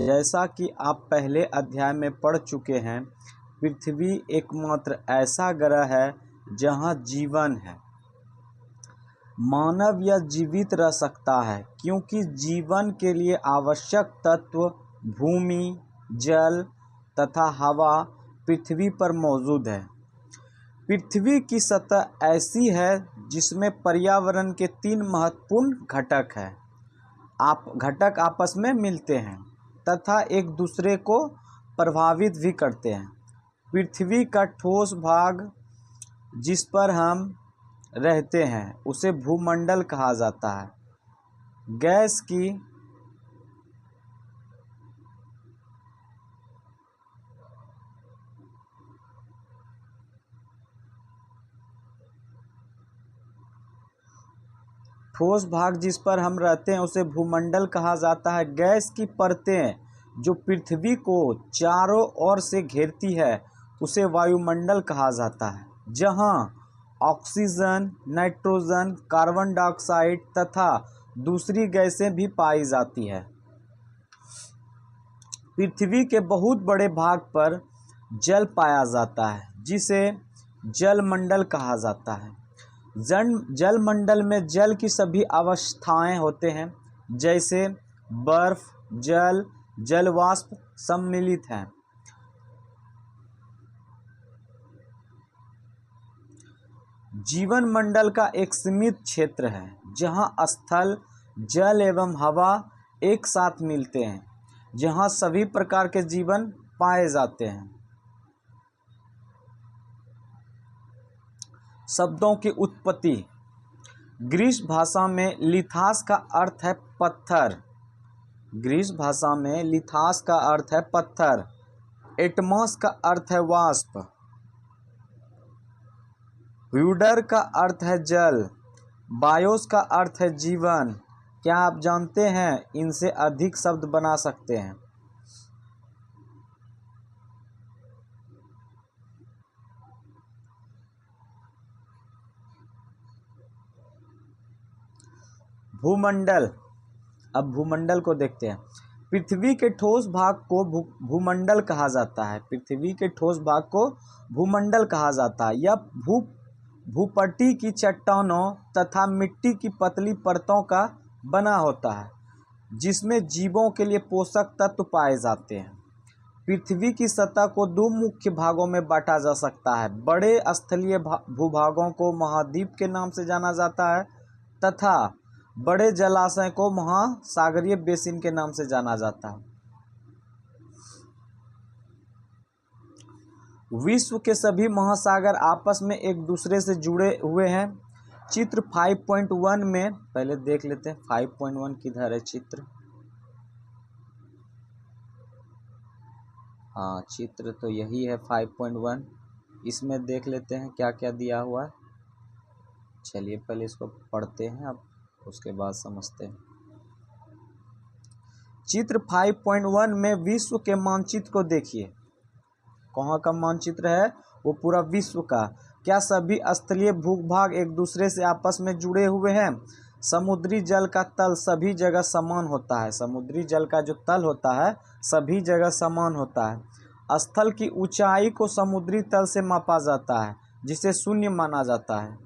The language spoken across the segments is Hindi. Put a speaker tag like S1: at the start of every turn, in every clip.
S1: जैसा कि आप पहले अध्याय में पढ़ चुके हैं, पृथ्वी एकमात्र ऐसा ग्रह है जहां जीवन है। मानव यह जीवित रह सकता है क्योंकि जीवन के लिए आवश्यक तत्व भूमि, जल तथा हवा पृथ्वी पर मौजूद है। पृथ्वी की सतह ऐसी है जिसमें पर्यावरण के 3 महत्वपूर्ण घटक आपस में मिलते हैं तथा एक दूसरे को प्रभावित भी करते हैं। पृथ्वी का ठोस भाग जिस पर हम रहते हैं उसे भूमंडल कहा जाता है। गैस की ठोस भाग जिस पर हम रहते हैं उसे भूमंडल कहा जाता है। गैस की परतें जो पृथ्वी को चारों ओर से घेरती है उसे वायुमंडल कहा जाता है, जहां ऑक्सीजन, नाइट्रोजन, कार्बन डाइऑक्साइड तथा दूसरी गैसें भी पाई जाती है। पृथ्वी के बहुत बड़े भाग पर जल पाया जाता है जिसे जलमंडल कहा जाता है। जलमंडल में जल की सभी अवस्थाएं होते हैं, जैसे बर्फ, जल, जलवाष्प सम्मिलित हैं। जीवन मंडल का एक सीमित क्षेत्र है जहां स्थल, जल एवं हवा एक साथ मिलते हैं, जहां सभी प्रकार के जीवन पाए जाते हैं। शब्दों की उत्पत्ति। ग्रीस भाषा में लिथास का अर्थ है पत्थर। ग्रीस भाषा में लिथास का अर्थ है पत्थर। एटमॉस का अर्थ है वाष्प। ह्यूडर का अर्थ है जल। बायोस का अर्थ है जीवन। क्या आप जानते हैं इनसे अधिक शब्द बना सकते हैं? भूमंडल। अब भूमंडल को देखते हैं। पृथ्वी के ठोस भाग को भूमंडल कहा जाता है। पृथ्वी के ठोस भाग को भूमंडल कहा जाता है। यह भूपट्टी की चट्टानों तथा मिट्टी की पतली परतों का बना होता है जिसमें जीवों के लिए पोषक तत्व पाए जाते हैं। पृथ्वी की सतह को 2 मुख्य भागों में बांटा जा सकता है। बड़े स्थलीय भूभागों को महाद्वीप के नाम से जाना जाता है तथा बड़े जलाशय को महासागरीय बेसिन के नाम से जाना जाता है। विश्व के सभी महासागर आपस में एक दूसरे से जुड़े हुए हैं। चित्र 5.1 में पहले देख लेते हैं 5.1 किधर है चित्र। हाँ, चित्र तो यही है 5.1। इसमें देख लेते हैं क्या क्या दिया हुआ है। चलिए पहले इसको पढ़ते हैं, अब उसके बाद समझते हैं। चित्र 5.1 में विश्व के मानचित्र को देखिए। कहाँ का मानचित्र है? वो पूरा विश्व का। क्या सभी स्थलीय भूभाग एक दूसरे से आपस में जुड़े हुए हैं? समुद्री जल का तल सभी जगह समान होता है। समुद्री जल का जो तल होता है सभी जगह समान होता है। स्थल की ऊंचाई को समुद्री तल से मापा जाता है जिसे शून्य माना जाता है।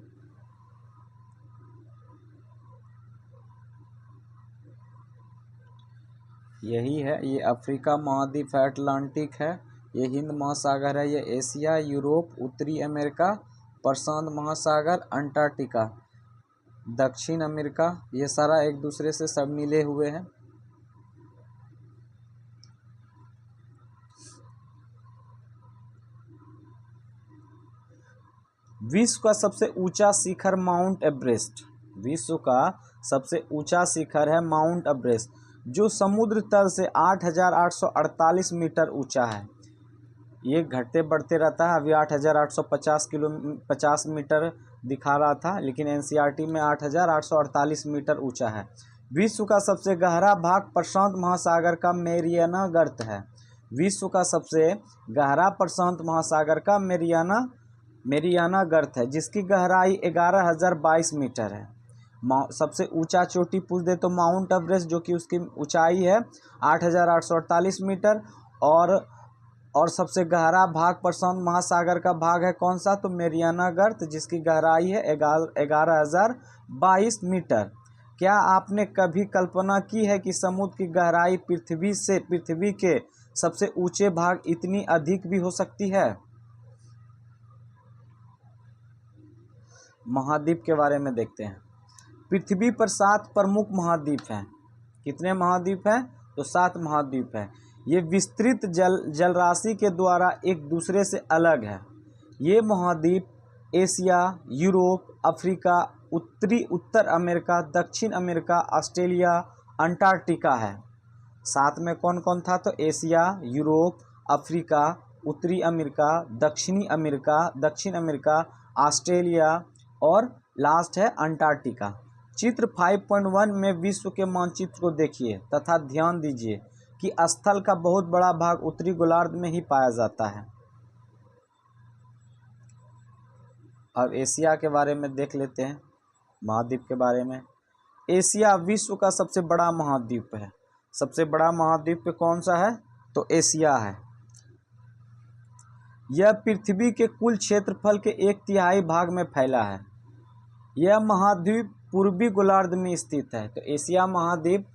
S1: यही है, ये अफ्रीका महाद्वीप है, अटलांटिक है, ये हिंद महासागर है, ये एशिया, यूरोप, उत्तरी अमेरिका, प्रशांत महासागर, अंटार्कटिका, दक्षिण अमेरिका, ये सारा एक दूसरे से सब मिले हुए हैं। विश्व का सबसे ऊंचा शिखर माउंट एवरेस्ट। विश्व का सबसे ऊंचा शिखर है माउंट एवरेस्ट जो समुद्र तल से 8,848 मीटर ऊंचा है। ये घटते बढ़ते रहता है। अभी 8,850 मीटर दिखा रहा था, लेकिन एनसीईआरटी में 8,848 मीटर ऊंचा है। विश्व का सबसे गहरा भाग प्रशांत महासागर का मेरियाना गर्त है। विश्व का सबसे गहरा प्रशांत महासागर का मेरियाना गर्त है जिसकी गहराई 11,022 मीटर है। सबसे ऊंचा चोटी पूछ दे तो माउंट एवरेस्ट, जो कि उसकी ऊंचाई है 8,848 मीटर। और सबसे गहरा भाग प्रशांत महासागर का भाग है कौन सा, तो मेरियाना गर्त, जिसकी गहराई है 11,022 मीटर। क्या आपने कभी कल्पना की है कि समुद्र की गहराई पृथ्वी के सबसे ऊंचे भाग इतनी अधिक भी हो सकती है। महाद्वीप के बारे में देखते हैं। पृथ्वी पर 7 प्रमुख महाद्वीप हैं। कितने महाद्वीप हैं, तो 7 महाद्वीप हैं। ये विस्तृत जल राशि के द्वारा एक दूसरे से अलग है। ये महाद्वीप एशिया, यूरोप, अफ्रीका, उत्तर अमेरिका, दक्षिण अमेरिका, ऑस्ट्रेलिया, अंटार्कटिका है। 7 में कौन कौन था, तो एशिया, यूरोप, अफ्रीका, उत्तरी अमेरिका, दक्षिण अमेरिका, ऑस्ट्रेलिया और लास्ट है अंटार्कटिका। चित्र 5.1 में विश्व के मानचित्र को देखिए तथा ध्यान दीजिए कि स्थल का बहुत बड़ा भाग उत्तरी गोलार्ध में ही पाया जाता है। अब एशिया के बारे में देख लेते हैं, महाद्वीप के बारे में। एशिया विश्व का सबसे बड़ा महाद्वीप है। सबसे बड़ा महाद्वीप कौन सा है, तो एशिया है। यह पृथ्वी के कुल क्षेत्रफल के 1/3 भाग में फैला है। यह महाद्वीप पूर्वी गोलार्ध में स्थित है। तो एशिया महाद्वीप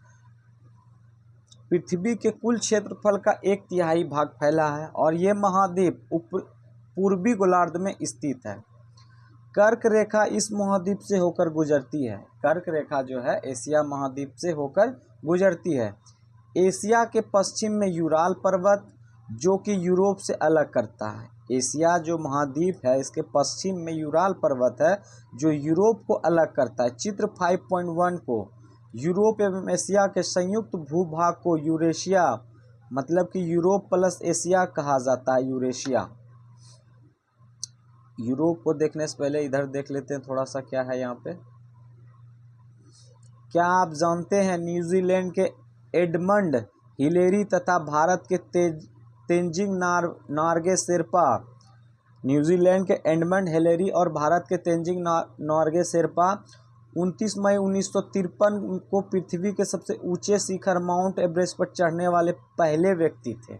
S1: पृथ्वी के कुल क्षेत्रफल का 1/3 भाग फैला है और यह महाद्वीप पूर्वी गोलार्ध में स्थित है। कर्क रेखा इस महाद्वीप से होकर गुजरती है। कर्क रेखा जो है एशिया महाद्वीप से होकर गुजरती है। एशिया के पश्चिम में यूराल पर्वत, जो कि यूरोप से अलग करता है। एशिया जो महाद्वीप है इसके पश्चिम में यूराल पर्वत है जो यूरोप को अलग करता है। चित्र 5.1 को यूरोप एवं एशिया के संयुक्त भूभाग को यूरेशिया, मतलब कि यूरोप प्लस एशिया कहा जाता है। यूरेशिया। यूरोप को देखने से पहले इधर देख लेते हैं थोड़ा सा क्या है यहाँ पे। क्या आप जानते हैं न्यूजीलैंड के एडमंड हिलेरी तथा भारत के तेंजिंग नोर्गे शेरपा, न्यूजीलैंड के एडमंड हिलेरी और भारत के तेंजिंग नोर्गे शेरपा 29 मई 1953 को पृथ्वी के सबसे ऊंचे शिखर माउंट एवरेस्ट पर चढ़ने वाले पहले व्यक्ति थे।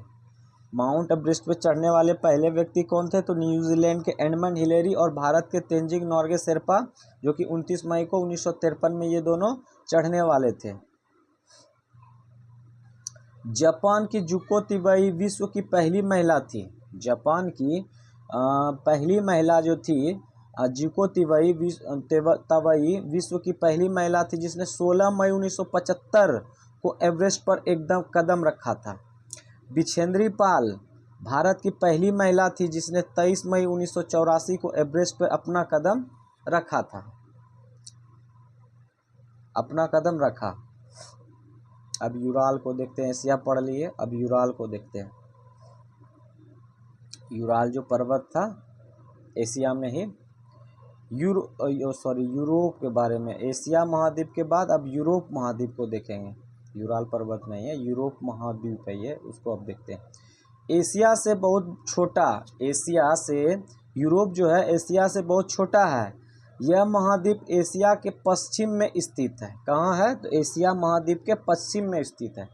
S1: माउंट एवरेस्ट पर चढ़ने वाले पहले व्यक्ति कौन थे, तो न्यूजीलैंड के एडमंड हिलेरी और भारत के तेंजिंग नोर्गे शेरपा, जो कि 29 मई को 1953 में ये दोनों चढ़ने वाले थे। जापान की जुको तिबई विश्व की पहली महिला थी। जापान की पहली महिला जो थी जुको तिबई विश्व की पहली महिला थी जिसने 16 मई 1975 को एवरेस्ट पर एकदम कदम रखा था। बिछेंद्री पाल भारत की पहली महिला थी जिसने 23 मई 1984 को एवरेस्ट पर अपना कदम रखा। अब यूराल को देखते हैं। एशिया पढ़ लिए, अब यूराल को देखते हैं। यूराल जो पर्वत था एशिया में ही, यूरोप के बारे में। एशिया महाद्वीप के बाद अब यूरोप महाद्वीप को देखेंगे। यूराल पर्वत नहीं है, यूरोप महाद्वीप है ये, उसको अब देखते हैं। एशिया से बहुत छोटा, एशिया से यूरोप जो है एशिया से बहुत छोटा है। यह महाद्वीप एशिया के पश्चिम में स्थित है। कहाँ है, तो एशिया महाद्वीप के पश्चिम में स्थित है।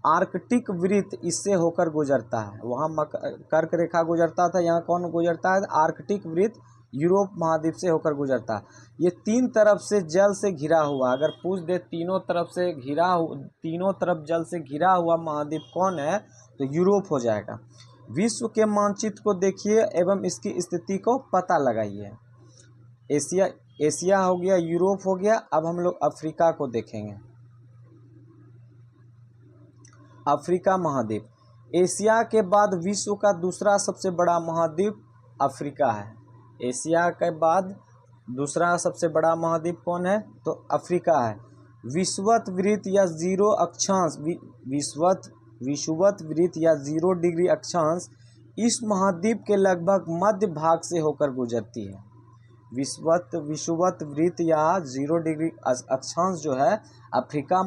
S1: आर्कटिक वृत्त इससे होकर गुजरता है। वहाँ कर्क रेखा गुजरता था, यहाँ कौन गुजरता है, आर्कटिक वृत्त यूरोप महाद्वीप से होकर गुजरता है। ये 3 तरफ से जल से घिरा हुआ, अगर पूछ दे तीनों तरफ जल से घिरा हुआ महाद्वीप कौन है, तो यूरोप हो जाएगा। विश्व के मानचित्र को देखिए एवं इसकी स्थिति को पता लगाइए। एशिया हो गया, यूरोप हो गया। अब हम लोग अफ्रीका को देखेंगे। अफ्रीका महाद्वीप एशिया के बाद विश्व का दूसरा सबसे बड़ा महाद्वीप अफ्रीका है। एशिया के बाद दूसरा सबसे बड़ा महाद्वीप कौन है, तो अफ्रीका है। विषुवत वृत्त या 0 अक्षांश विषुवत वृत्त या 0 डिग्री अक्षांश इस महाद्वीप के लगभग मध्य भाग से होकर गुजरती है। विषुवत वृत्त या 0 डिग्री अक्षांश जो है अफ्रीका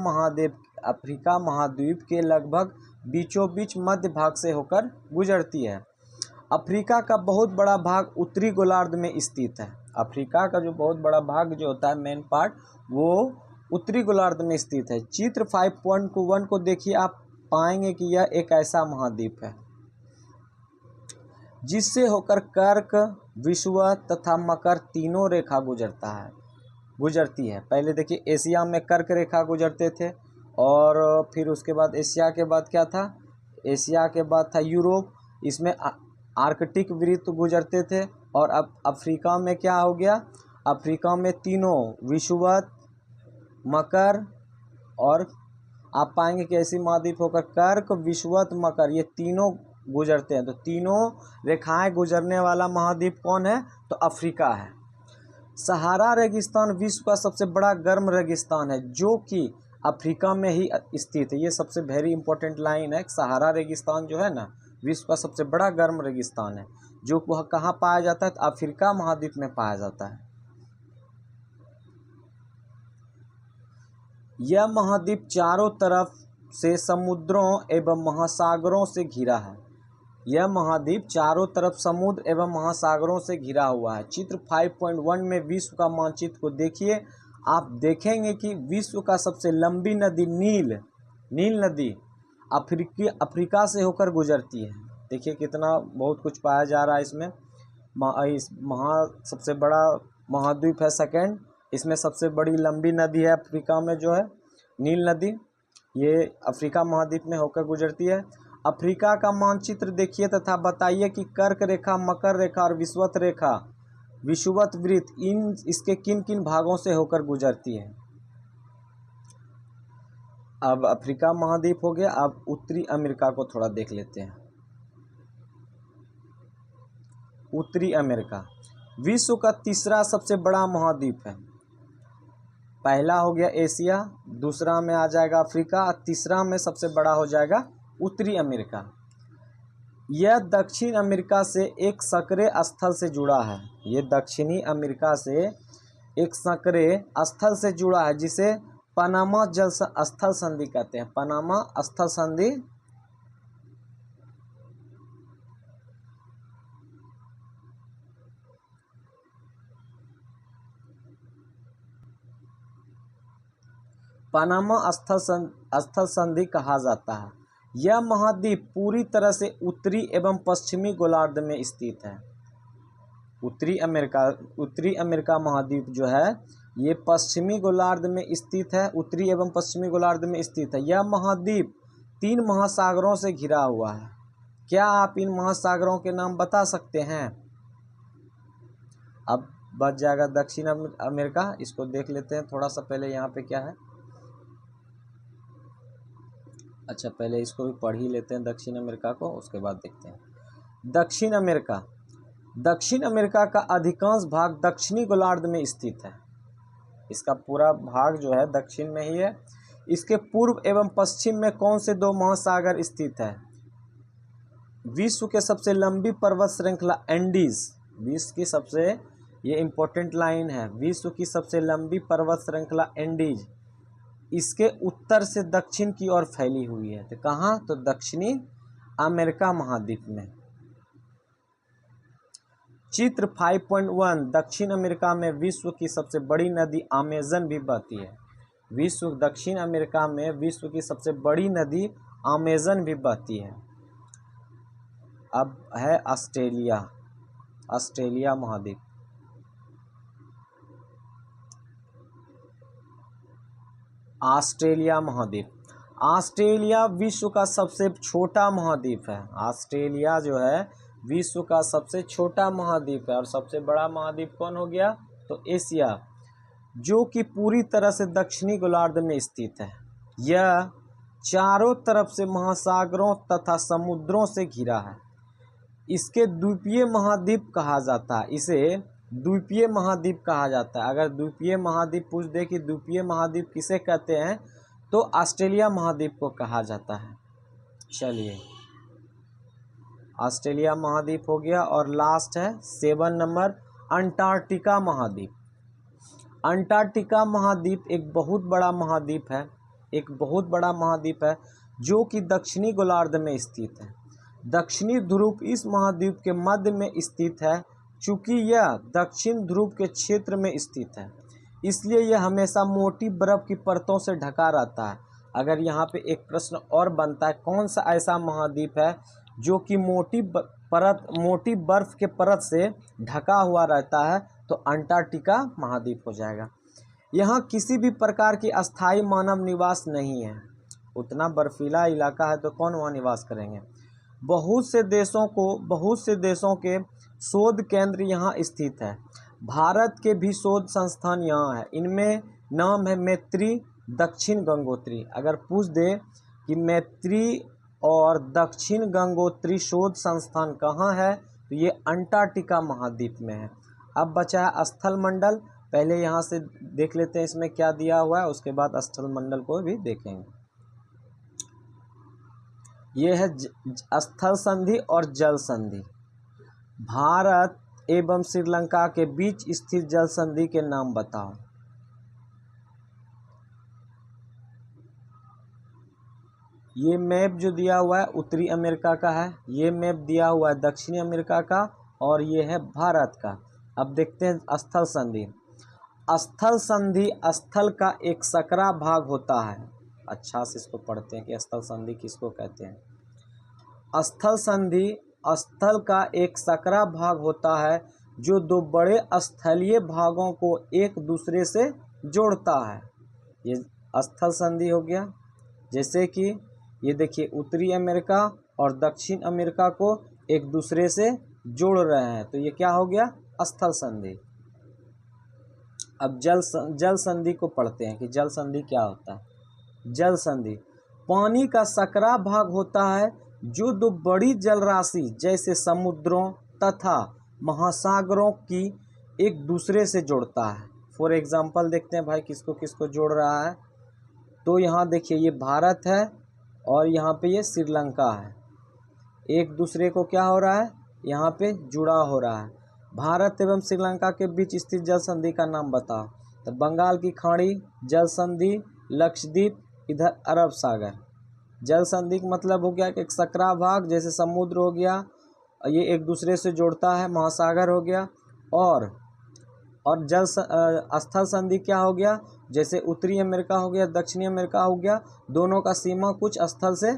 S1: महाद्वीप के लगभग बीचों बीच मध्य भाग से होकर गुजरती है। अफ्रीका का बहुत बड़ा भाग उत्तरी गोलार्ध में स्थित है। अफ्रीका का जो बहुत बड़ा भाग जो होता है, मेन पार्ट, वो उत्तरी गोलार्ध में स्थित है। चित्र 5.1 को देखिए, आप पाएंगे कि यह एक ऐसा महाद्वीप है जिससे होकर कर्क, विषुवत तथा मकर तीनों रेखा गुजरती है। पहले देखिए एशिया में कर्क रेखा गुजरते थे, और फिर उसके बाद एशिया के बाद क्या था, एशिया के बाद था यूरोप, इसमें आर्कटिक वृत्त गुजरते थे। और अब अफ्रीका में क्या हो गया, अफ्रीका में तीनों विषुवत, मकर, और आप पाएंगे कि ऐसी महाद्वीप होकर कर्क, विषुवत, मकर, ये तीनों गुजरते हैं। तो तीनों रेखाएं गुजरने वाला महाद्वीप कौन है, तो अफ्रीका है। सहारा रेगिस्तान विश्व का सबसे बड़ा गर्म रेगिस्तान है, जो कि अफ्रीका में ही स्थित है। ये सबसे वेरी इंपॉर्टेंट लाइन है। सहारा रेगिस्तान जो है ना, विश्व का सबसे बड़ा गर्म रेगिस्तान है, जो वह कहाँ पाया जाता है, तो अफ्रीका महाद्वीप में पाया जाता है। यह महाद्वीप चारों तरफ से समुद्रों एवं महासागरों से घिरा है। यह महाद्वीप चारों तरफ समुद्र एवं महासागरों से घिरा हुआ है। चित्र 5.1 में विश्व का मानचित्र को देखिए, आप देखेंगे कि विश्व का सबसे लंबी नदी नील नदी अफ्रीका से होकर गुजरती है। देखिए कितना बहुत कुछ पाया जा रहा है इसमें। सबसे बड़ा महाद्वीप है सेकंड, इसमें सबसे बड़ी लंबी नदी है अफ्रीका में जो है नील नदी, ये अफ्रीका महाद्वीप में होकर गुजरती है। अफ्रीका का मानचित्र देखिए तथा बताइए कि कर्क रेखा, मकर रेखा और विषुवत वृत्त इसके किन किन भागों से होकर गुजरती है। अब अफ्रीका महाद्वीप हो गया, अब उत्तरी अमेरिका को थोड़ा देख लेते हैं। उत्तरी अमेरिका विश्व का तीसरा सबसे बड़ा महाद्वीप है। पहला हो गया एशिया, दूसरा में आ जाएगा अफ्रीका, और तीसरा में सबसे बड़ा हो जाएगा उत्तरी अमेरिका। यह दक्षिण अमेरिका से एक सक्रिय स्थल से जुड़ा है। ये दक्षिणी अमेरिका से एक सक्रिय स्थल से जुड़ा है, जिसे पनामा जल स्थल संधि कहते हैं। पनामा स्थल संधि पनामा स्थल संधि कहा जाता है। यह महाद्वीप पूरी तरह से उत्तरी एवं पश्चिमी गोलार्ध में स्थित है। उत्तरी अमेरिका महाद्वीप जो है ये पश्चिमी गोलार्ध में स्थित है, उत्तरी एवं पश्चिमी गोलार्ध में स्थित है। यह महाद्वीप 3 महासागरों से घिरा हुआ है। क्या आप इन महासागरों के नाम बता सकते हैं? अब बच जाएगा दक्षिण अमेरिका, इसको देख लेते हैं थोड़ा सा। पहले यहाँ पे क्या है, अच्छा पहले इसको भी पढ़ ही लेते हैं दक्षिण अमेरिका को, उसके बाद देखते हैं। दक्षिण अमेरिका का अधिकांश भाग दक्षिणी गोलार्ध में स्थित है। इसका पूरा भाग जो है दक्षिण में ही है। इसके पूर्व एवं पश्चिम में कौन से 2 महासागर स्थित है? विश्व के सबसे लंबी पर्वत श्रृंखला एंडीज, विश्व की सबसे, ये इंपॉर्टेंट लाइन है, विश्व की सबसे लंबी पर्वत श्रृंखला एंडीज इसके उत्तर से दक्षिण की ओर फैली हुई है। तो कहाँ? तो दक्षिणी अमेरिका महाद्वीप में। चित्र 5.1 दक्षिण अमेरिका में विश्व की सबसे बड़ी नदी अमेजन भी बहती है। दक्षिण अमेरिका में विश्व की सबसे बड़ी नदी अमेजन भी बहती है। अब है ऑस्ट्रेलिया महाद्वीप। ऑस्ट्रेलिया विश्व का सबसे छोटा महाद्वीप है। ऑस्ट्रेलिया जो है विश्व का सबसे छोटा महाद्वीप है। और सबसे बड़ा महाद्वीप कौन हो गया? तो एशिया, जो कि पूरी तरह से दक्षिणी गोलार्ध में स्थित है। यह चारों तरफ से महासागरों तथा समुद्रों से घिरा है। इसके द्वीपीय महाद्वीप कहा जाता है। इसे द्वीपीय महाद्वीप कहा जाता है। अगर द्वीपीय महाद्वीप पूछ दे कि द्वीपीय महाद्वीप किसे कहते हैं, तो ऑस्ट्रेलिया महाद्वीप को कहा जाता है। चलिए, ऑस्ट्रेलिया महाद्वीप हो गया। और लास्ट है 7 नंबर अंटार्कटिका महाद्वीप। अंटार्कटिका महाद्वीप एक बहुत बड़ा महाद्वीप है, जो कि दक्षिणी गोलार्ध में स्थित है। दक्षिणी ध्रुव इस महाद्वीप के मध्य में स्थित है। चूँकि यह दक्षिण ध्रुव के क्षेत्र में स्थित है इसलिए यह हमेशा मोटी बर्फ़ की परतों से ढका रहता है। अगर यहाँ पे एक प्रश्न और बनता है, कौन सा ऐसा महाद्वीप है जो कि मोटी बर्फ़ के परत से ढका हुआ रहता है, तो अंटार्कटिका महाद्वीप हो जाएगा। यहाँ किसी भी प्रकार की अस्थायी मानव निवास नहीं है। उतना बर्फीला इलाका है तो कौन वहाँ निवास करेंगे। बहुत से देशों के शोध केंद्र यहाँ स्थित है। भारत के भी शोध संस्थान यहाँ है। इनमें नाम है मैत्री, दक्षिण गंगोत्री। अगर पूछ दे कि मैत्री और दक्षिण गंगोत्री शोध संस्थान कहाँ है, तो ये अंटार्कटिका महाद्वीप में है। अब बचा है स्थल मंडल। पहले यहाँ से देख लेते हैं इसमें क्या दिया हुआ है, उसके बाद स्थल मंडल को भी देखेंगे। ये है स्थल संधि और जल संधि। भारत एवं श्रीलंका के बीच स्थित जल संधि के नाम बताओ। ये मैप जो दिया हुआ है उत्तरी अमेरिका का है, ये मैप दिया हुआ है दक्षिणी अमेरिका का, और ये है भारत का। अब देखते हैं स्थल संधि। स्थल संधि स्थल का एक सकरा भाग होता है। अच्छा से इसको पढ़ते हैं कि स्थल संधि किसको कहते हैं। स्थल संधि स्थल का एक सकरा भाग होता है जो दो बड़े स्थलीय भागों को एक दूसरे से जोड़ता है। ये स्थल संधि हो गया। जैसे कि ये देखिए उत्तरी अमेरिका और दक्षिण अमेरिका को एक दूसरे से जोड़ रहे हैं, तो ये क्या हो गया, स्थल संधि। अब जल संधि को पढ़ते हैं कि जल संधि क्या होता है। जल संधि पानी का सकरा भाग होता है जो दो बड़ी जलराशि जैसे समुद्रों तथा महासागरों की एक दूसरे से जोड़ता है। फॉर एग्जाम्पल देखते हैं भाई किसको किसको जोड़ रहा है। तो यहाँ देखिए ये भारत है और यहाँ पे ये श्रीलंका है। एक दूसरे को क्या हो रहा है, यहाँ पे जुड़ा हो रहा है। भारत एवं श्रीलंका के बीच स्थित जल संधि का नाम बताओ। तो बंगाल की खाड़ी जल संधि, लक्षद्वीप, इधर अरब सागर। जल संधि का मतलब हो गया कि एक सकरा भाग जैसे समुद्र हो गया, ये एक दूसरे से जोड़ता है, महासागर हो गया। और स्थल संधि क्या हो गया, जैसे उत्तरी अमेरिका हो गया, दक्षिणी अमेरिका हो गया, दोनों का सीमा कुछ स्थल से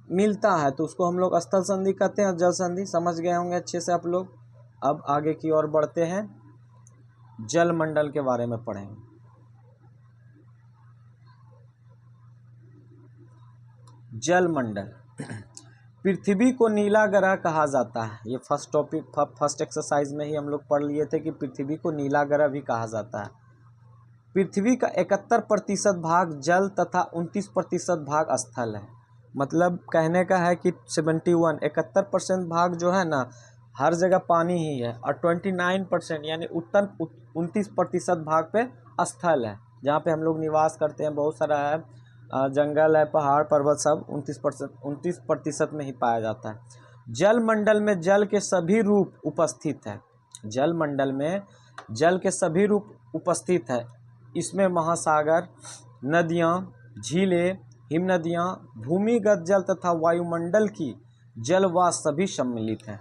S1: मिलता है तो उसको हम लोग स्थल संधि कहते हैं। जल संधि समझ गए होंगे अच्छे से आप लोग। अब आगे की ओर बढ़ते हैं, जल मंडल के बारे में पढ़ेंगे। जल मंडल पृथ्वी को नीला ग्रह कहा जाता है। ये फर्स्ट एक्सरसाइज में ही हम लोग पढ़ लिए थे कि पृथ्वी को नीला ग्रह भी कहा जाता है। पृथ्वी का 71% भाग जल तथा 29% भाग स्थल है। मतलब कहने का है कि 71% भाग जो है ना हर जगह पानी ही है, और 29% यानी 29% भाग पे स्थल है, जहाँ पे हम लोग निवास करते हैं। बहुत सारा है, जंगल है, पहाड़ पर्वत, सब 29% में ही पाया जाता है। जल मंडल में जल के सभी रूप उपस्थित है। जल मंडल में जल के सभी रूप उपस्थित है। इसमें महासागर, नदियाँ, झीलें, हिमनदियाँ, भूमिगत जल तथा वायुमंडल की जलवाष्प सभी सम्मिलित हैं।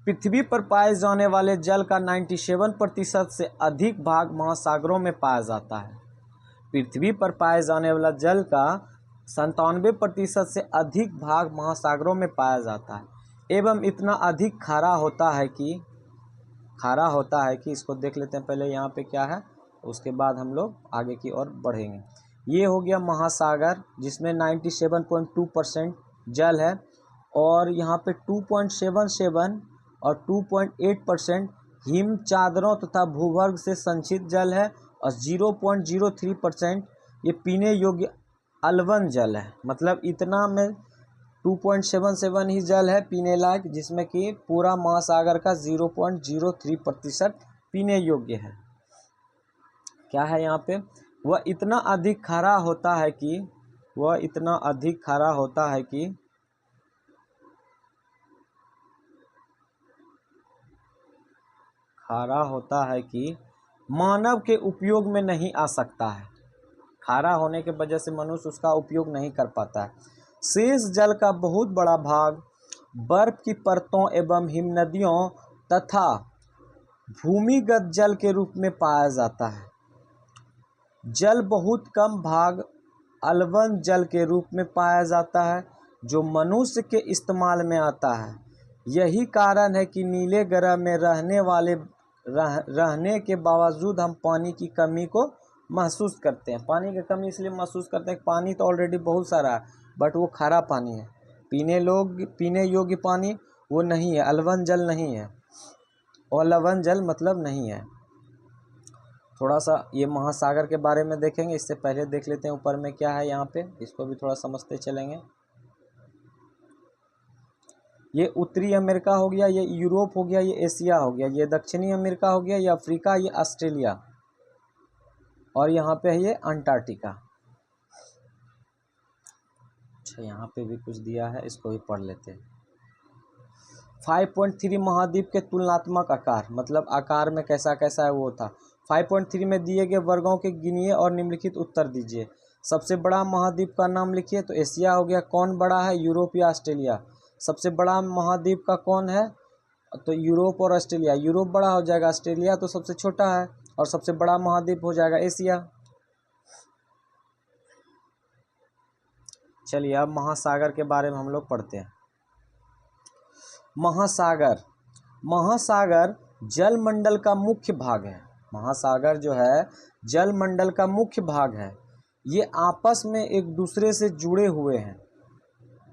S1: पृथ्वी पर पाए जाने वाले जल का 97% से अधिक भाग महासागरों में पाया जाता है। पृथ्वी पर पाए जाने वाला जल का 97% से अधिक भाग महासागरों में पाया जाता है एवं इतना अधिक खारा होता है कि इसको देख लेते हैं पहले यहाँ पे क्या है, उसके बाद हम लोग आगे की ओर बढ़ेंगे। ये हो गया महासागर जिसमें 97.2% जल है, और यहाँ पे 2.77 और 2.8% हिम चादरों तथा भूगर्भ से संचित जल है, और 0.03% ये पीने योग्य अलवन जल है। मतलब इतना में 2.77 ही जल है पीने लायक, जिसमें कि पूरा महासागर का 0.03% पीने योग्य है। क्या है यहाँ पे, वह इतना अधिक खारा होता है कि मानव के उपयोग में नहीं आ सकता है। खारा होने के वजह से मनुष्य उसका उपयोग नहीं कर पाता है। शेष जल का बहुत बड़ा भाग बर्फ की परतों एवं हिमनदियों तथा भूमिगत जल के रूप में पाया जाता है। जल बहुत कम भाग अलवण जल के रूप में पाया जाता है जो मनुष्य के इस्तेमाल में आता है। यही कारण है कि नीले ग्रह में रहने के बावजूद हम पानी की कमी को महसूस करते हैं। पानी की कमी इसलिए महसूस करते हैं कि पानी तो ऑलरेडी बहुत सारा है, बट वो खारा पानी है, पीने योग्य पानी वो नहीं है, अलवण जल नहीं है। और लवण जल मतलब नहीं है। थोड़ा सा ये महासागर के बारे में देखेंगे, इससे पहले देख लेते हैं ऊपर में क्या है यहाँ पे, इसको भी थोड़ा समझते चलेंगे। ये उत्तरी अमेरिका हो गया, ये यूरोप हो गया, ये एशिया हो गया, ये दक्षिणी अमेरिका हो गया, ये अफ्रीका, ये ऑस्ट्रेलिया, और यहाँ पे है ये अंटार्कटिका। अच्छा, यहाँ पे भी कुछ दिया है, इसको भी पढ़ लेते हैं। 5.3 महाद्वीप के तुलनात्मक आकार, मतलब आकार में कैसा कैसा है वो था। 5.3 में दिए गए वर्गों के गिनिए और निम्नलिखित उत्तर दीजिए। सबसे बड़ा महाद्वीप का नाम लिखिए, तो एशिया हो गया। कौन बड़ा है, यूरोप या ऑस्ट्रेलिया? सबसे बड़ा महाद्वीप का कौन है, तो यूरोप और ऑस्ट्रेलिया। यूरोप बड़ा हो जाएगा, ऑस्ट्रेलिया तो सबसे छोटा है, और सबसे बड़ा महाद्वीप हो जाएगा एशिया। चलिए अब महासागर के बारे में हम लोग पढ़ते हैं। महासागर, महासागर जलमंडल का मुख्य भाग है। महासागर जो है जलमंडल का मुख्य भाग है। ये आपस में एक दूसरे से जुड़े हुए हैं।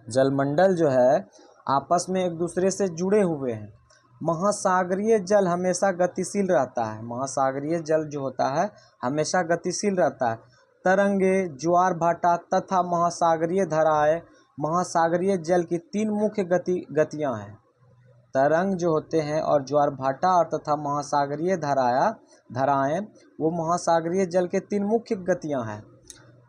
S1: जलमंडल जो है आपस में एक दूसरे से जुड़े हुए हैं। महासागरीय जल हमेशा गतिशील रहता है। महासागरीय जल जो होता है हमेशा गतिशील रहता है। तरंगे, ज्वार भाटा तथा महासागरीय धाराएं। महासागरीय जल की 3 मुख्य गतियां हैं। तरंग जो होते हैं और ज्वार भाटा और तथा महासागरीय धाराएं वो महासागरीय जल के 3 मुख्य गतियां हैं।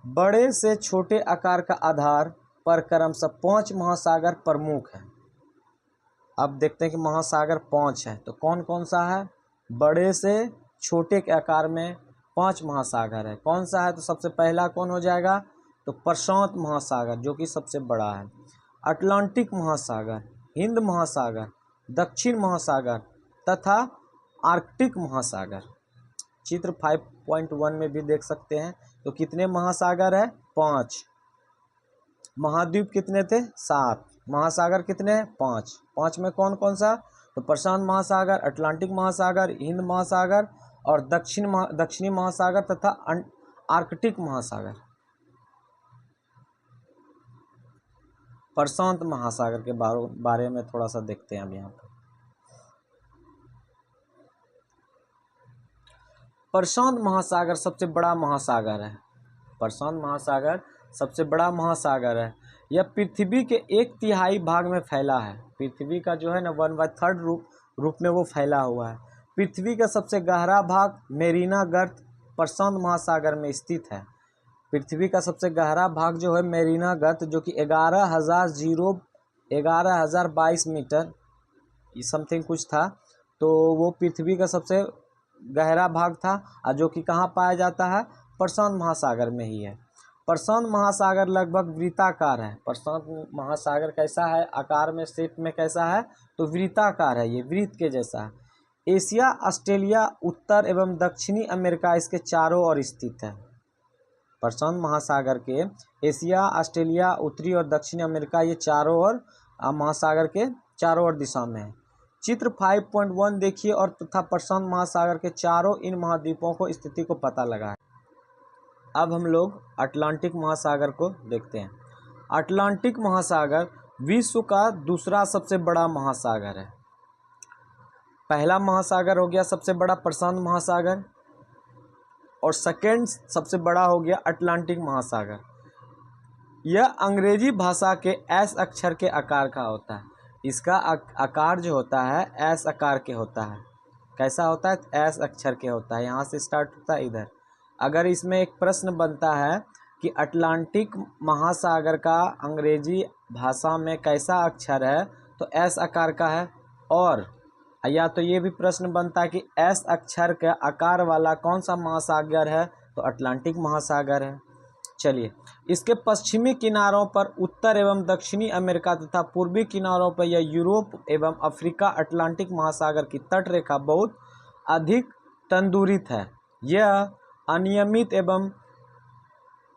S1: बड़े से छोटे आकार का आधार पर क्रमशः 5 महासागर प्रमुख हैं। अब देखते हैं कि महासागर 5 हैं, तो कौन कौन सा है। बड़े से छोटे के आकार में 5 महासागर है। कौन सा है, तो सबसे पहला कौन हो जाएगा, तो प्रशांत महासागर जो कि सबसे बड़ा है। अटलांटिक महासागर, हिंद महासागर, दक्षिण महासागर तथा आर्कटिक महासागर। चित्र 5.1 में भी देख सकते हैं। तो कितने महासागर है, 5। महाद्वीप कितने थे, 7। महासागर कितने हैं, 5। 5 में कौन कौन सा, तो प्रशांत महासागर, अटलांटिक महासागर, हिंद महासागर और दक्षिणी महासागर तथा आर्कटिक महासागर। प्रशांत महासागर के बारे में थोड़ा सा देखते हैं अब यहाँ पर। प्रशांत महासागर सबसे बड़ा महासागर है। प्रशांत महासागर सबसे बड़ा महासागर है। यह पृथ्वी के 1/3 भाग में फैला है। पृथ्वी का जो है ना 1/3 रूप में वो फैला हुआ है। पृथ्वी का सबसे गहरा भाग मेरीना गर्त प्रशांत महासागर में स्थित है। पृथ्वी का सबसे गहरा भाग जो है मेरीना गर्त, जो कि 11,022 मीटर समथिंग कुछ था, तो वो पृथ्वी का सबसे गहरा भाग था, और जो कि कहाँ पाया जाता है, प्रशांत महासागर में ही है। प्रशांत महासागर लगभग वृत्ताकार है। प्रशांत महासागर कैसा है, आकार में, शेप में कैसा है, तो वृत्ताकार है, ये वृत्त के जैसा है। एशिया, ऑस्ट्रेलिया, उत्तर एवं दक्षिणी अमेरिका इसके चारों ओर स्थित है। प्रशांत महासागर के एशिया, ऑस्ट्रेलिया, उत्तरी और दक्षिणी अमेरिका ये चारों ओर महासागर के चारों ओर दिशा में है। चित्र 5.1 देखिए और तथा प्रशांत महासागर के चारों इन महाद्वीपों को स्थिति को पता लगाएं। अब हम लोग अटलांटिक महासागर को देखते हैं। अटलांटिक महासागर विश्व का दूसरा सबसे बड़ा महासागर है। पहला महासागर हो गया सबसे बड़ा प्रशांत महासागर, और सेकेंड सबसे बड़ा हो गया अटलांटिक महासागर। यह अंग्रेजी भाषा के एस अक्षर के आकार का होता है। इसका आकार जो होता है एस आकार के होता है। कैसा होता है, एस अक्षर के होता है। यहाँ से स्टार्ट होता है इधर। अगर इसमें एक प्रश्न बनता है कि अटलांटिक महासागर का अंग्रेजी भाषा में कैसा अक्षर है, तो एस आकार का है। और या तो ये भी प्रश्न बनता है कि एस अक्षर के आकार वाला कौन सा महासागर है, तो अटलांटिक महासागर है। चलिए, इसके पश्चिमी किनारों पर उत्तर एवं दक्षिणी अमेरिका तथा पूर्वी किनारों पर यह यूरोप एवं अफ्रीका अटलांटिक महासागर की तट रेखा बहुत अधिक तंदुरित है। यह अनियमित एवं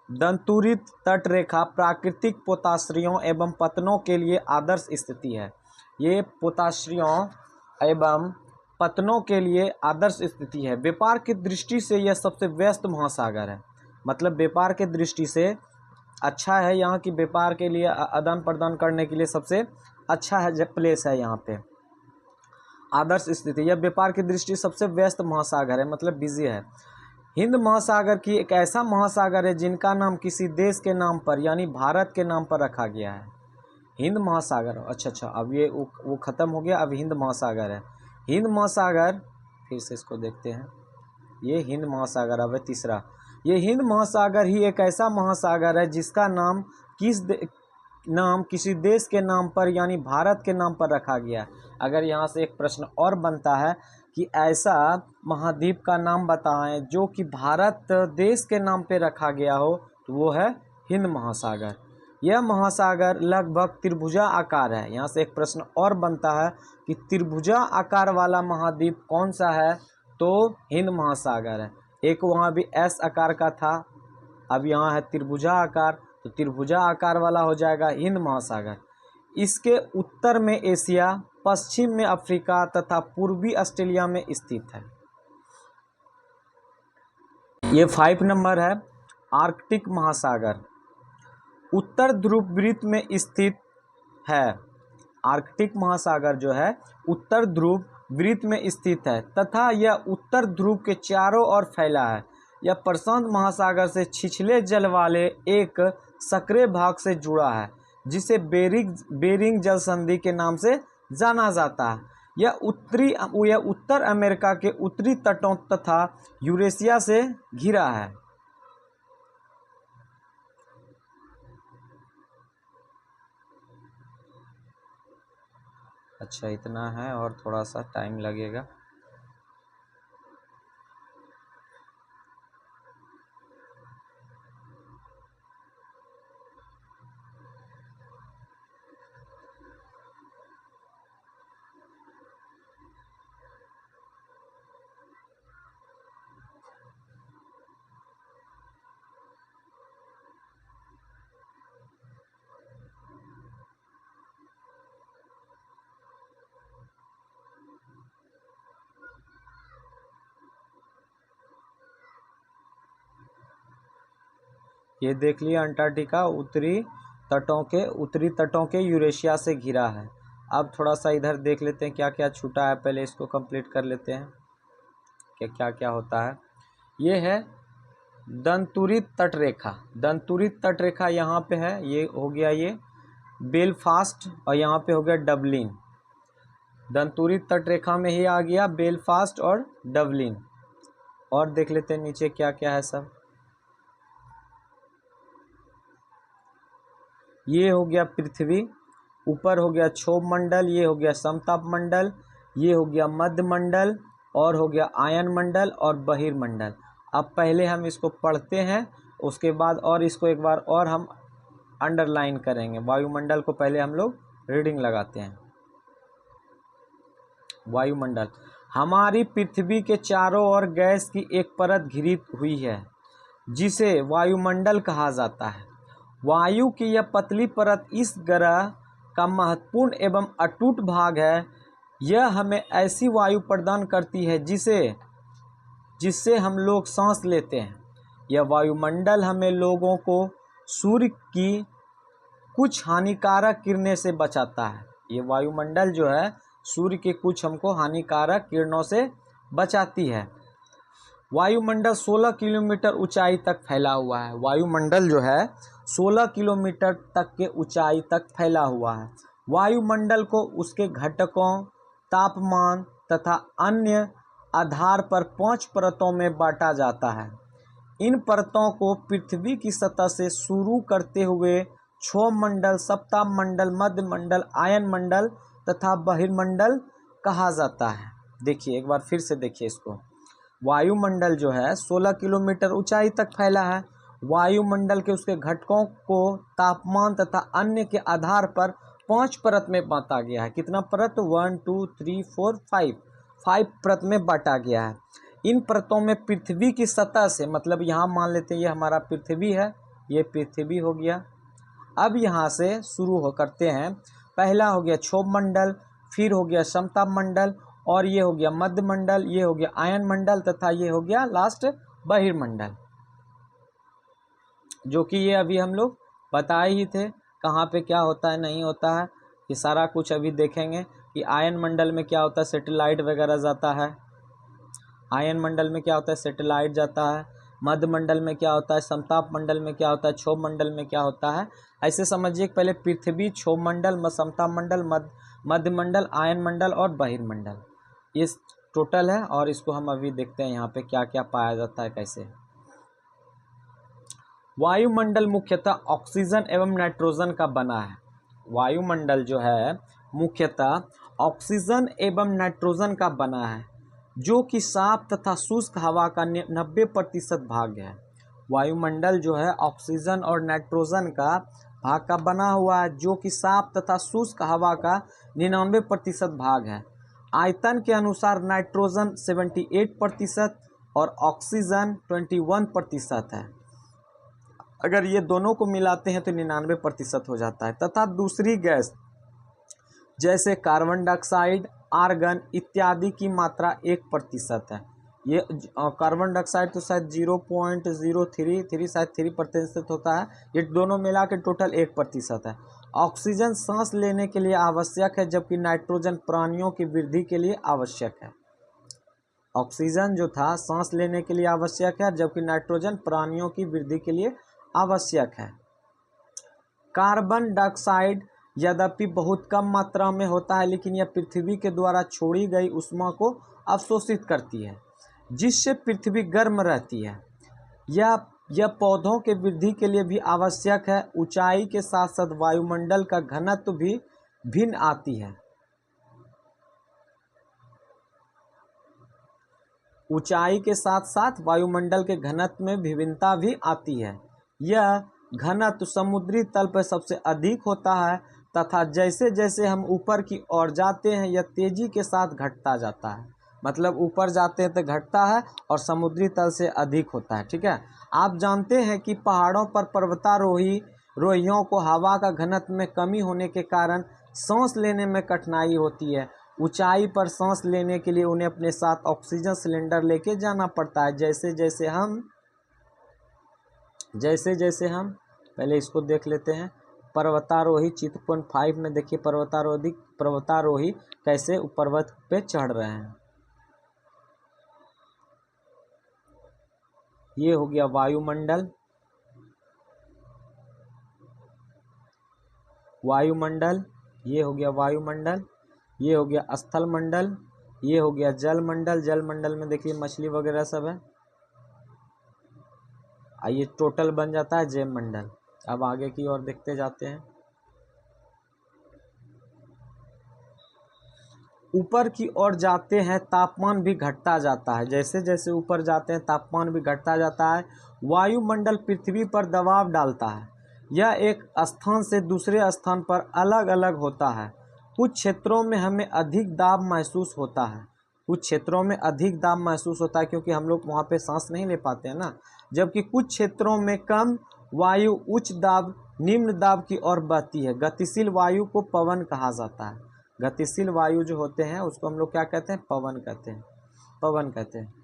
S1: दंतुरित तट रेखा प्राकृतिक पोताश्रयों एवं पतनों के लिए आदर्श स्थिति है। ये पोताश्रयों एवं पतनों के लिए आदर्श स्थिति है। व्यापार की दृष्टि से यह सबसे व्यस्त महासागर है, मतलब व्यापार के दृष्टि से अच्छा है। यहाँ की व्यापार के लिए आदान प्रदान करने के लिए सबसे अच्छा है जब प्लेस है यहाँ पे, आदर्श स्थिति। यह व्यापार की दृष्टि सबसे व्यस्त महासागर है, मतलब बिजी है। हिंद महासागर की एक ऐसा महासागर है जिनका नाम किसी देश के नाम पर यानी भारत के नाम पर रखा गया है। हिंद महासागर, अच्छा, अब ये वो ख़त्म हो गया, अब हिंद महासागर है। हिंद महासागर, फिर से इसको देखते हैं, ये हिंद महासागर। अब है तीसरा, ये हिंद महासागर ही एक ऐसा महासागर है जिसका नाम किसी देश के नाम पर यानी भारत के नाम पर रखा गया है। अगर यहाँ से एक प्रश्न और बनता है कि ऐसा महाद्वीप का नाम बताएं जो कि भारत देश के नाम पे रखा गया हो, तो वो है हिंद महासागर। यह महासागर लगभग त्रिभुजा आकार है। यहाँ से एक प्रश्न और बनता है कि त्रिभुजा आकार वाला महाद्वीप कौन सा है, तो हिंद महासागर है। एक वहाँ भी एस आकार का था, अब यहाँ है त्रिभुजा आकार, तो त्रिभुजा आकार वाला हो जाएगा हिंद महासागर। इसके उत्तर में एशिया, पश्चिम में अफ्रीका तथा पूर्वी ऑस्ट्रेलिया में स्थित है। ये 5 नंबर है, आर्कटिक महासागर उत्तर ध्रुव वृत्त में स्थित है। आर्कटिक महासागर जो है उत्तर ध्रुव वृत्त में स्थित है तथा यह उत्तर ध्रुव के चारों ओर फैला है। यह प्रशांत महासागर से छिछले जल वाले एक सक्रिय भाग से जुड़ा है जिसे बेरिंग जल संधि के नाम से जाना जाता है। यह उत्तर अमेरिका के उत्तरी तटों तथा यूरेशिया से घिरा है। अच्छा, इतना है और थोड़ा सा टाइम लगेगा। ये देख लिया, अंटार्कटिका उत्तरी तटों के यूरेशिया से घिरा है। अब थोड़ा सा इधर देख लेते हैं क्या क्या छूटा है, पहले इसको कंप्लीट कर लेते हैं कि क्या क्या होता है। ये है दंतुरित तटरेखा। दंतुरित तटरेखा यहाँ पे है, ये हो गया ये बेलफास्ट, और यहाँ पे हो गया डबलिन। दंतुरित तटरेखा में ही आ गया बेलफास्ट और डबलिन। और देख लेते हैं नीचे क्या क्या है सब। ये हो गया पृथ्वी, ऊपर हो गया क्षोभ मंडल, ये हो गया समताप मंडल, ये हो गया मध्य मंडल, और हो गया आयन मंडल और बहिर्मंडल। अब पहले हम इसको पढ़ते हैं, उसके बाद और इसको एक बार और हम अंडरलाइन करेंगे। वायुमंडल को पहले हम लोग रीडिंग लगाते हैं। वायुमंडल, हमारी पृथ्वी के चारों ओर गैस की एक परत घिरी हुई है जिसे वायुमंडल कहा जाता है। वायु की यह पतली परत इस ग्रह का महत्वपूर्ण एवं अटूट भाग है। यह हमें ऐसी वायु प्रदान करती है जिससे हम लोग सांस लेते हैं। यह वायुमंडल हमें लोगों को सूर्य की कुछ हानिकारक किरणें से बचाता है। ये वायुमंडल जो है सूर्य के कुछ हमको हानिकारक किरणों से बचाती है। वायुमंडल 16 किलोमीटर ऊंचाई तक फैला हुआ है। वायुमंडल जो है 16 किलोमीटर तक के ऊंचाई तक फैला हुआ है। वायुमंडल को उसके घटकों, तापमान तथा अन्य आधार पर 5 परतों में बांटा जाता है। इन परतों को पृथ्वी की सतह से शुरू करते हुए क्षोभ मंडल, सप्ताह मंडल, मध्य मंडल, आयन मंडल तथा बहिर्मंडल कहा जाता है। देखिए एक बार फिर से देखिए इसको। वायुमंडल जो है 16 किलोमीटर ऊंचाई तक फैला है। वायुमंडल के उसके घटकों को तापमान तथा अन्य के आधार पर 5 परत में बांटा गया है। कितना परत? 1 2 3 4 5 परत में बांटा गया है। इन परतों में पृथ्वी की सतह से, मतलब यहाँ मान लेते हैं ये हमारा पृथ्वी है, ये पृथ्वी हो गया। अब यहाँ से शुरू करते हैं। पहला हो गया क्षोभ मंडल, फिर हो गया समताप मंडल, और ये हो गया मध्य मंडल, ये हो गया आयन मंडल, तथा ये हो गया लास्ट बहिर्मंडल, जो कि ये अभी हम लोग बताए ही थे कहाँ पे क्या होता है नहीं होता है। ये सारा कुछ अभी देखेंगे कि आयन मंडल में क्या होता है, सैटेलाइट वगैरह जाता है। आयन मंडल में क्या होता है, सैटेलाइट जाता है। मध्य मंडल में क्या होता है, समताप मंडल में क्या होता है, क्षोभ मंडल में क्या होता है। ऐसे समझिए कि पहले पृथ्वी, क्षोभ मंडल, समताप मंडल, मध्य मंडल, आयन मंडल और बहिर्मंडल, ये टोटल है। और इसको हम अभी देखते हैं यहाँ पे क्या क्या पाया जाता है कैसे। वायुमंडल मुख्यतः ऑक्सीजन एवं नाइट्रोजन का बना है। वायुमंडल जो है मुख्यतः ऑक्सीजन एवं नाइट्रोजन का बना है, जो कि साफ तथा शुष्क हवा का 90% भाग है। वायुमंडल जो है ऑक्सीजन और नाइट्रोजन का भाग का बना हुआ है, जो कि साफ तथा शुष्क हवा का 99% भाग है। आयतन के अनुसार नाइट्रोजन 78% और ऑक्सीजन 21% है। अगर ये दोनों को मिलाते हैं तो 99% हो जाता है। तथा दूसरी गैस जैसे कार्बन डाइऑक्साइड, आर्गन इत्यादि की मात्रा 1% है। ये कार्बन डाइऑक्साइड तो शायद 0.033 शायद 3% होता है। ये दोनों मिला के टोटल 1% है। ऑक्सीजन सांस लेने के लिए आवश्यक है, जबकि नाइट्रोजन प्राणियों की वृद्धि के लिए आवश्यक है। ऑक्सीजन जो था सांस लेने के लिए आवश्यक है, जबकि नाइट्रोजन प्राणियों की वृद्धि के लिए आवश्यक है। कार्बन डाइऑक्साइड यद्यपि बहुत कम मात्रा में होता है, लेकिन यह पृथ्वी के द्वारा छोड़ी गई ऊष्मा को अवशोषित करती है, जिससे पृथ्वी गर्म रहती है। यह पौधों के वृद्धि के लिए भी आवश्यक है। ऊंचाई के साथ साथ वायुमंडल का घनत्व भी भिन्न आती है। ऊंचाई के साथ साथ वायुमंडल के घनत्व में विभिन्नता भी आती है। यह घनत्व समुद्री तल पर सबसे अधिक होता है, तथा जैसे जैसे हम ऊपर की ओर जाते हैं यह तेजी के साथ घटता जाता है। मतलब ऊपर जाते हैं तो घटता है और समुद्री तल से अधिक होता है। ठीक है। आप जानते हैं कि पहाड़ों पर पर्वतारोहियों को हवा का घनत्व में कमी होने के कारण सांस लेने में कठिनाई होती है। ऊंचाई पर सांस लेने के लिए उन्हें अपने साथ ऑक्सीजन सिलेंडर लेके जाना पड़ता है। जैसे जैसे हम पहले इसको देख लेते हैं। पर्वतारोही चित्र पॉइंट 5 में देखिए पर्वतारोही कैसे पर्वत पे चढ़ रहे हैं। ये हो गया वायुमंडल, ये हो गया वायुमंडल, ये हो गया स्थल मंडल, ये हो गया जल मंडल। जल मंडल में देखिए मछली वगैरह सब है। ये टोटल बन जाता है जैव मंडल। अब आगे की ओर देखते जाते हैं। ऊपर की ओर जाते हैं तापमान भी घटता जाता है। जैसे जैसे ऊपर जाते हैं तापमान भी घटता जाता है। वायुमंडल पृथ्वी पर दबाव डालता है। यह एक स्थान से दूसरे स्थान पर अलग अलग होता है। कुछ क्षेत्रों में हमें अधिक दाब महसूस होता है। क्योंकि हम लोग वहाँ पे सांस नहीं ले पाते हैं ना। जबकि कुछ क्षेत्रों में कम वायु उच्च दाब निम्न दाब की ओर बहती है। गतिशील वायु को पवन कहा जाता है। गतिशील वायु जो होते हैं उसको हम लोग क्या कहते हैं? पवन कहते हैं।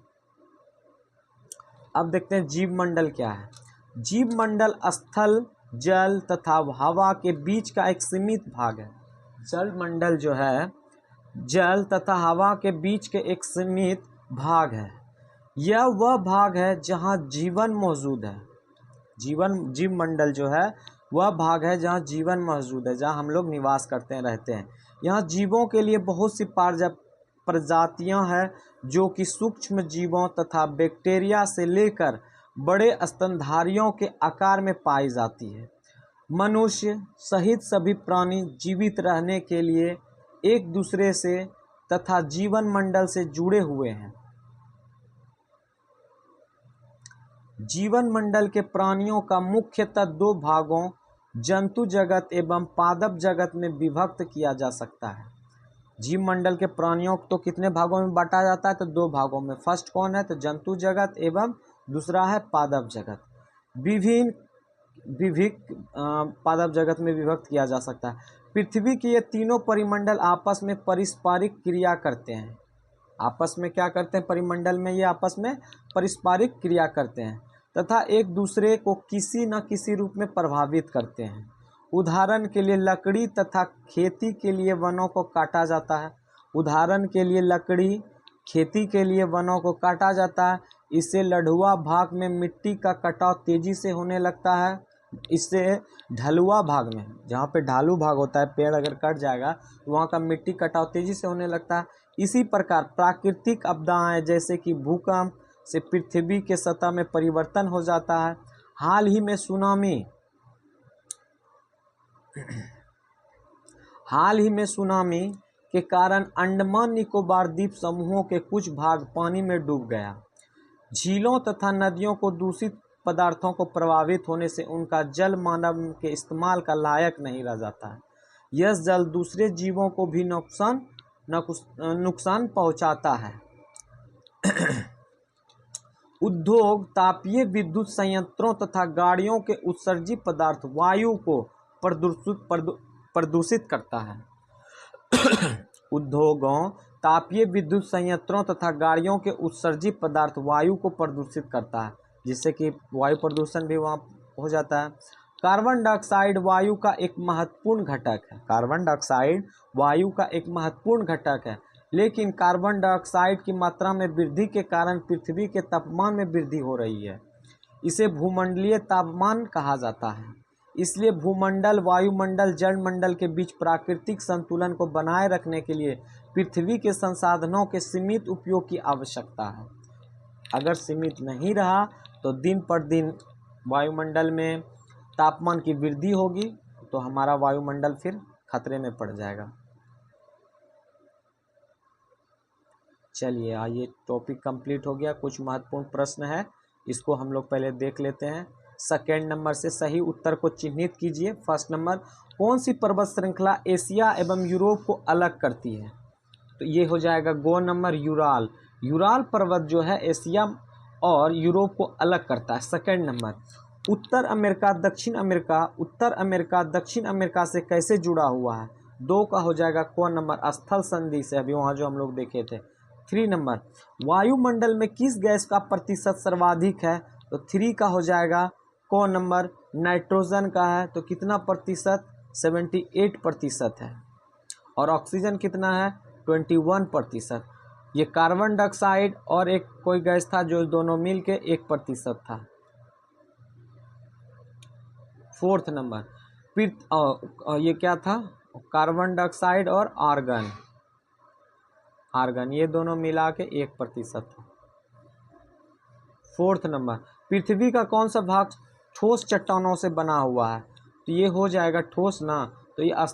S1: अब देखते हैं जीव मंडल क्या है। जीव मंडल स्थल, जल तथा हवा के बीच का एक सीमित भाग है। जल मंडल जो है जल तथा हवा के बीच के एक सीमित भाग है। यह वह भाग है जहाँ जीवन मौजूद है। जीव मंडल जो है वह भाग है जहाँ जीवन मौजूद है, जहाँ हम लोग निवास करते हैं, रहते हैं। यहाँ जीवों के लिए बहुत सी प्रजातियां हैं, जो कि सूक्ष्म जीवों तथा बैक्टीरिया से लेकर बड़े स्तनधारियों के आकार में पाई जाती है। मनुष्य सहित सभी प्राणी जीवित रहने के लिए एक दूसरे से तथा जीवन मंडल से जुड़े हुए हैं। जीवन मंडल के प्राणियों का मुख्यतः दो भागों जंतु जगत एवं पादप जगत में विभक्त किया जा सकता है। जीव मंडल के प्राणियों को तो कितने भागों में बांटा जाता है? तो दो भागों में। फर्स्ट कौन है? तो जंतु जगत एवं दूसरा है पादप जगत। पादप जगत में विभक्त किया जा सकता है। पृथ्वी के ये तीनों परिमंडल आपस में पारस्परिक क्रिया करते हैं। आपस में क्या करते हैं? परिमंडल में ये आपस में पारस्परिक क्रिया करते हैं तथा एक दूसरे को किसी न किसी रूप में प्रभावित करते हैं। उदाहरण के लिए लकड़ी तथा खेती के लिए वनों को काटा जाता है। उदाहरण के लिए लकड़ी खेती के लिए वनों को काटा जाता है। इससे लढ़ुआ भाग में मिट्टी का कटाव तेजी से होने लगता है। इससे ढलुआ भाग में, जहाँ पे ढालू भाग होता है, पेड़ अगर कट जाएगा तो वहाँ का मिट्टी कटाव तेजी से होने लगता है। इसी प्रकार प्राकृतिक आपदाएं जैसे कि भूकंप से पृथ्वी के सतह में परिवर्तन हो जाता है। हाल ही में सुनामी के कारण अंडमान निकोबार द्वीप समूहों के कुछ भाग पानी में डूब गया। झीलों तथा नदियों को दूषित पदार्थों को प्रभावित होने से उनका जल मानव के इस्तेमाल का लायक नहीं रह जाता है। यह जल दूसरे जीवों को भी नुकसान पहुंचाता है। उद्योग, तापीय विद्युत संयंत्रों तथा गाड़ियों के उत्सर्जित पदार्थ वायु को प्रदूषित करता है। उद्योगों, तापीय विद्युत संयंत्रों तथा गाड़ियों के उत्सर्जित पदार्थ वायु को प्रदूषित करता है, जिससे कि वायु प्रदूषण भी वहाँ हो जाता है। कार्बन डाइऑक्साइड वायु का एक महत्वपूर्ण घटक है। कार्बन डाइऑक्साइड वायु का एक महत्वपूर्ण घटक है, लेकिन कार्बन डाइऑक्साइड की मात्रा में वृद्धि के कारण पृथ्वी के तापमान में वृद्धि हो रही है। इसे भूमंडलीय तापमान कहा जाता है। इसलिए भूमंडल, वायुमंडल, जलमंडल के बीच प्राकृतिक संतुलन को बनाए रखने के लिए पृथ्वी के संसाधनों के सीमित उपयोग की आवश्यकता है। अगर सीमित नहीं रहा तो दिन पर दिन वायुमंडल में तापमान की वृद्धि होगी, तो हमारा वायुमंडल फिर खतरे में पड़ जाएगा। चलिए, आइए, टॉपिक कंप्लीट हो गया। कुछ महत्वपूर्ण प्रश्न है, इसको हम लोग पहले देख लेते हैं। सेकेंड नंबर से सही उत्तर को चिन्हित कीजिए। फर्स्ट नंबर, कौन सी पर्वत श्रृंखला एशिया एवं यूरोप को अलग करती है? तो ये हो जाएगा गो नंबर यूराल। यूराल पर्वत जो है एशिया और यूरोप को अलग करता है। सेकेंड नंबर, उत्तर अमेरिका दक्षिण अमेरिका से कैसे जुड़ा हुआ है? 2 का हो जाएगा कौन नंबर स्थल संधि से, अभी वहाँ जो हम लोग देखे थे। 3 नंबर, वायुमंडल में किस गैस का प्रतिशत सर्वाधिक है? तो 3 का हो जाएगा कौन नंबर नाइट्रोजन का है। तो कितना प्रतिशत? 78% है। और ऑक्सीजन कितना है? 21%। ये कार्बन डाइऑक्साइड और एक कोई गैस था जो दोनों मिल के 1% था। 4th नंबर, ये क्या था? कार्बन डाइऑक्साइड और आर्गन, ये दोनों मिला के 1% था। 4th नंबर, पृथ्वी का कौन सा भाग ठोस चट्टानों से बना हुआ है? तो ये हो जाएगा ठोस ना, तो ये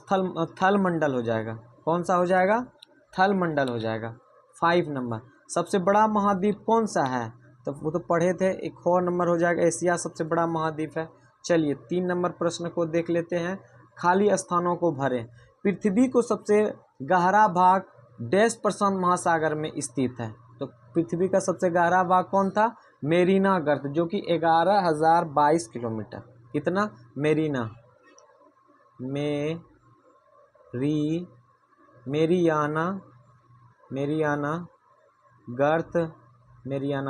S1: थल मंडल हो जाएगा। कौन सा हो जाएगा? थल मंडल हो जाएगा। 5 नंबर, सबसे बड़ा महाद्वीप कौन सा है? तो वो तो पढ़े थे। एक और नंबर हो जाएगा एशिया सबसे बड़ा महाद्वीप है। चलिए 3 नंबर प्रश्न को देख लेते हैं। खाली स्थानों को भरें। पृथ्वी को सबसे गहरा भाग डैश प्रशांत महासागर में स्थित है। तो पृथ्वी का सबसे गहरा भाग कौन था? मेरिना गर्त, जो कि 11,022 किलोमीटर। कितना? मेरिना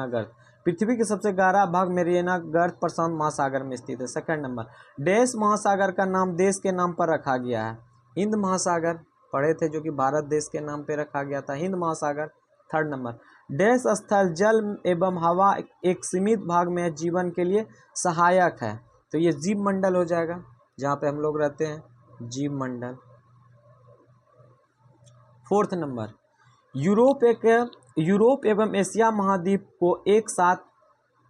S1: गर्त। पृथ्वी के सबसे गहरा भाग मेरियाना गर्त प्रशांत महासागर में स्थित है। सेकंड नंबर, डैश महासागर का नाम देश के नाम पर रखा गया है? हिंद महासागर, पढ़े थे, जो कि भारत देश के नाम पे रखा गया था, हिंद महासागर। 3rd नंबर, डैश स्थल जल एवं हवा एक सीमित भाग में जीवन के लिए सहायक है? तो ये जीव मंडल हो जाएगा, जहाँ पे हम लोग रहते हैं, जीव मंडल। 4th नंबर, यूरोप एवं एशिया महाद्वीप को एक साथ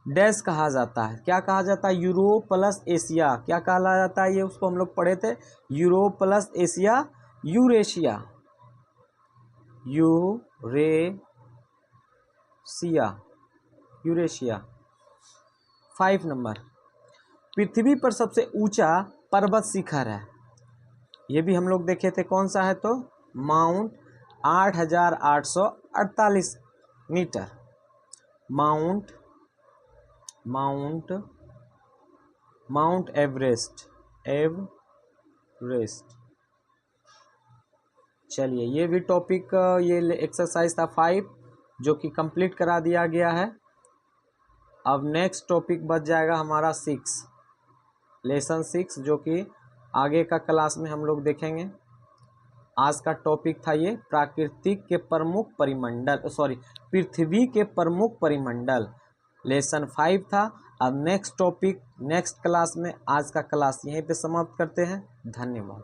S1: डैश कहा जाता है? क्या कहा जाता है? Europe plus Asia. क्या कहा जाता है? ये उसको हम लोग पढ़े थे, Europe plus Asia, Eurasia. 5 number, पृथ्वी पर सबसे ऊंचा पर्वत शिखर है, ये भी हम लोग देखे थे, कौन सा है तो माउंट 8,848 मीटर, माउंट एवरेस्ट, चलिए ये भी टॉपिक, ये एक्सरसाइज था 5 जो कि कंप्लीट करा दिया गया है। अब नेक्स्ट टॉपिक बच जाएगा हमारा 6, लेसन 6, जो कि आगे का क्लास में हम लोग देखेंगे। आज का टॉपिक था ये प्राकृतिक के प्रमुख परिमंडल, पृथ्वी के प्रमुख परिमंडल, लेसन 5 था। अब नेक्स्ट टॉपिक नेक्स्ट क्लास में, आज का क्लास यहीं पे समाप्त करते हैं। धन्यवाद।